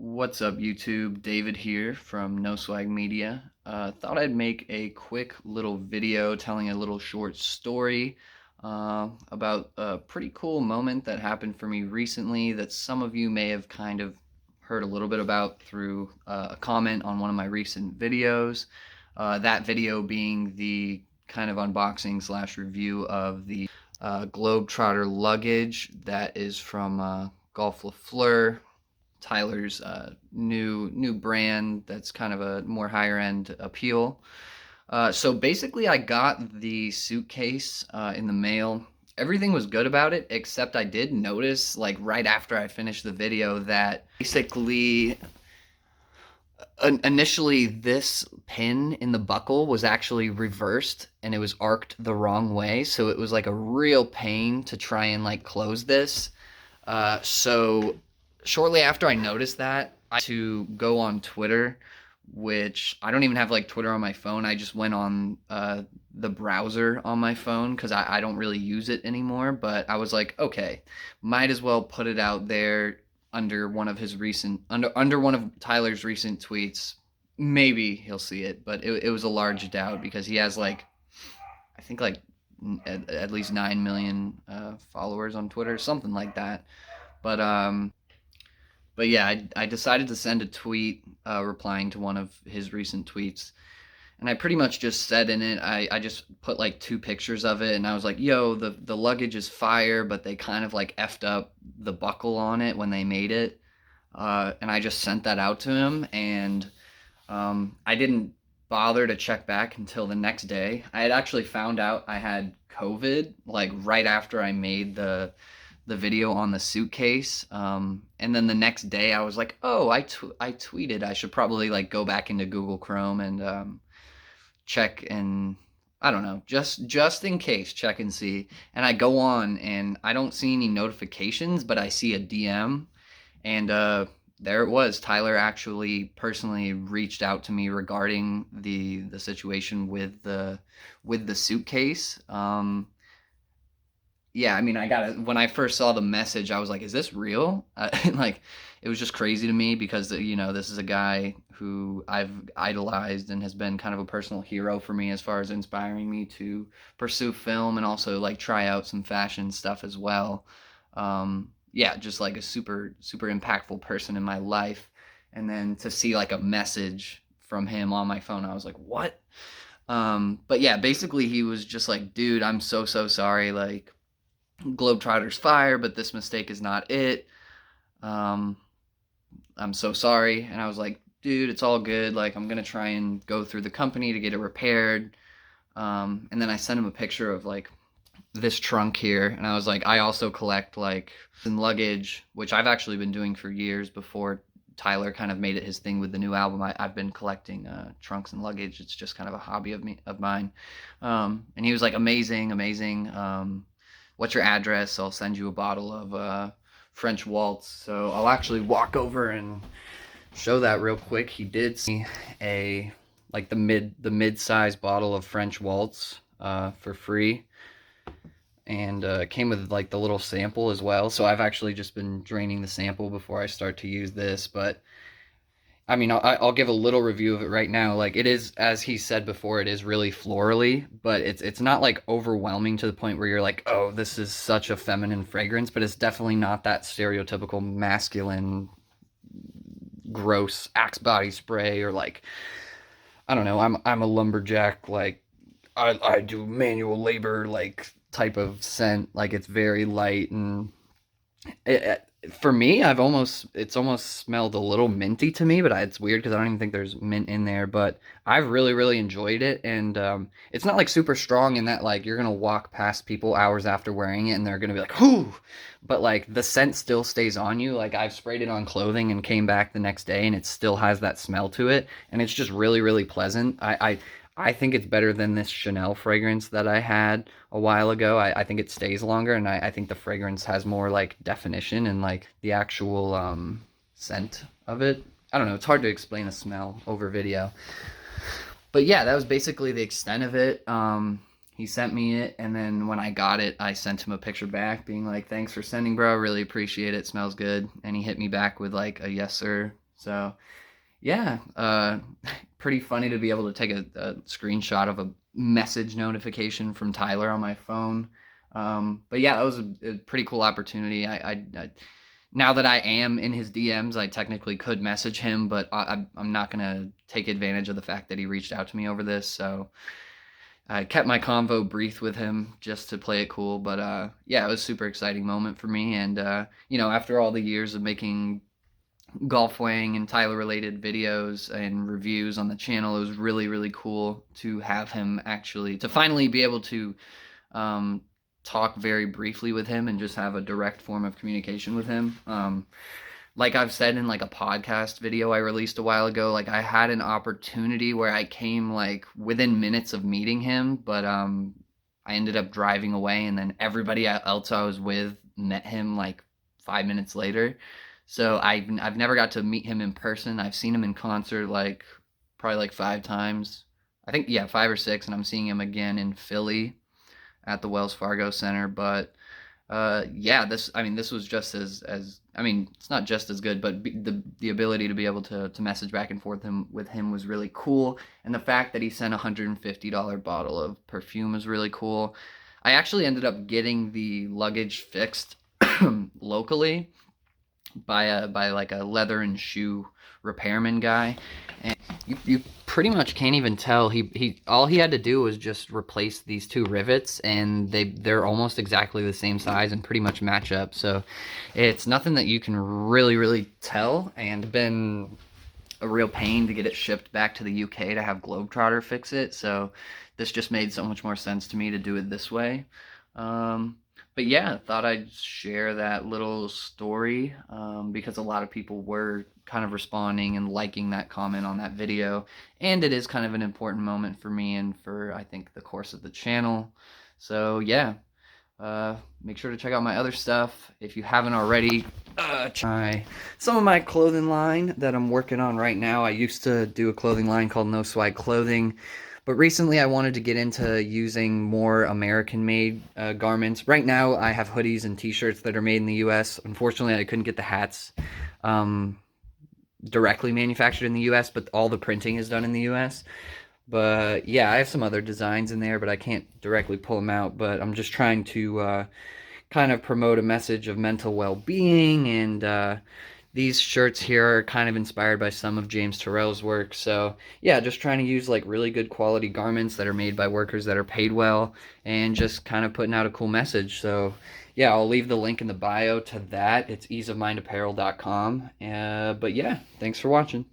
What's up, YouTube? David here from No Swag Media. Thought I'd make a quick little video telling a little short story about a pretty cool moment that happened for me recently that some of you may have kind of heard a little bit about through a comment on one of my recent videos. That video being the kind of unboxing slash review of the Globetrotter luggage that is from Golf Fleur, Tyler's new brand that's kind of a more higher end appeal. So basically, I got the suitcase in the mail. Everything was good about it, except I did notice, like right after I finished the video, that basically initially this pin in the buckle was actually reversed and it was arced the wrong way. So it was like a real pain to try and like close this. So shortly after I noticed that, I had to go on Twitter, which I don't even have like Twitter on my phone. I just went on the browser on my phone because I don't really use it anymore. But I was like, okay, might as well put it out there under one of his recent under one of Tyler's recent tweets. Maybe he'll see it, but it was a large doubt because he has like I think like at least 9 million followers on Twitter, something like that. But but yeah, I decided to send a tweet replying to one of his recent tweets. And I pretty much just said in it, I just put like two pictures of it. And I was like, yo, the luggage is fire, but they kind of like effed up the buckle on it when they made it. And I just sent that out to him. And I didn't bother to check back until the next day. I had actually found out I had COVID like right after I made the video on the suitcase. And then the next day I was like, oh, I tweeted. I should probably like go back into Google Chrome and check and I don't know, just in case, check and see. And I go on and I don't see any notifications, but I see a DM and there it was. Tyler actually personally reached out to me regarding the situation with the suitcase. Yeah, I mean, I got it. When I first saw the message, I was like, "Is this real?" Like, it was just crazy to me because this is a guy who I've idolized and has been kind of a personal hero for me as far as inspiring me to pursue film and also like try out some fashion stuff as well. Yeah, just like a super impactful person in my life, and then to see like a message from him on my phone, I was like, "What?" But yeah, basically he was just like, "Dude, I'm so sorry. Like." Globetrotter's fire, but this mistake is not it. Um, I'm so sorry. And I was like, dude, it's all good. Like, I'm going to try and go through the company to get it repaired. And then I sent him a picture of like this trunk here. And I was like, I also collect like luggage, which I've actually been doing for years before Tyler kind of made it his thing with the new album. I've been collecting trunks and luggage. It's just kind of a hobby of mine. And he was like, amazing. What's your address? I'll send you a bottle of French Waltz. So I'll actually walk over and show that real quick. He did see a like the mid-size bottle of French Waltz for free, and came with like the little sample as well. So I've actually just been draining the sample before I start to use this, but I mean, I'll give a little review of it right now. Like it is, as he said before, it is really florally, but it's not like overwhelming to the point where you're like, oh, this is such a feminine fragrance. But it's definitely not that stereotypical masculine, gross Axe body spray or like I don't know. I'm a lumberjack. Like I do manual labor like type of scent. Like it's very light and for me, it's almost smelled a little minty to me, but it's weird because I don't even think there's mint in there. But I've really enjoyed it, and it's not like super strong in that like you're gonna walk past people hours after wearing it and they're gonna be like, "Whoo!" But like the scent still stays on you. Like I've sprayed it on clothing and came back the next day, and it still has that smell to it, and it's just really pleasant. I think it's better than this Chanel fragrance that I had a while ago. I think it stays longer, and I think the fragrance has more like definition and like the actual scent of it. I don't know. It's hard to explain a smell over video. But yeah, that was basically the extent of it. He sent me it, and then when I got it, I sent him a picture back being like, thanks for sending, bro. Really appreciate it. Smells good. And he hit me back with like a yes, sir So yeah, pretty funny to be able to take a screenshot of a message notification from Tyler on my phone. But yeah, that was a pretty cool opportunity. Now that I am in his DMs, I technically could message him, but I'm not gonna take advantage of the fact that he reached out to me over this. So I kept my convo brief with him just to play it cool. But yeah, it was a super exciting moment for me. And after all the years of making golf wang and Tyler related videos and reviews on the channel, it was really, really cool to have him actually, to finally be able to um, talk very briefly with him and just have a direct form of communication with him. Like I've said in like a podcast video I released a while ago, like I had an opportunity where I came like within minutes of meeting him, but I ended up driving away, and then everybody else I was with met him like 5 minutes later. So I've never got to meet him in person. I've seen him in concert like probably like 5 times. I think yeah, 5 or 6, and I'm seeing him again in Philly at the Wells Fargo Center. But yeah, this was just as it's not just as good, but the ability to be able to message back and forth with him was really cool, and the fact that he sent a $150 bottle of perfume was really cool. I actually ended up getting the luggage fixed locally by like a leather and shoe repairman guy, and you pretty much can't even tell. He all he had to do was just replace these two rivets, and they're almost exactly the same size and pretty much match up. So it's nothing that you can really tell, and been a real pain to get it shipped back to the UK to have Globetrotter fix it. So this just made so much more sense to me to do it this way. But yeah, thought I'd share that little story because a lot of people were kind of responding and liking that comment on that video, and it is kind of an important moment for me and for, I think, the course of the channel. So yeah, make sure to check out my other stuff if you haven't already. Try some of my clothing line that I'm working on right now. I used to do a clothing line called No Swag Clothing, but recently I wanted to get into using more American-made garments. Right now I have hoodies and t-shirts that are made in the US. Unfortunately, I couldn't get the hats directly manufactured in the US, but all the printing is done in the US. But yeah, I have some other designs in there, but I can't directly pull them out. But I'm just trying to kind of promote a message of mental well-being, and these shirts here are kind of inspired by some of James Turrell's work. So yeah, just trying to use like really good quality garments that are made by workers that are paid well, and just kind of putting out a cool message. So yeah, I'll leave the link in the bio to that. It's easeofmindapparel.com. But yeah, thanks for watching.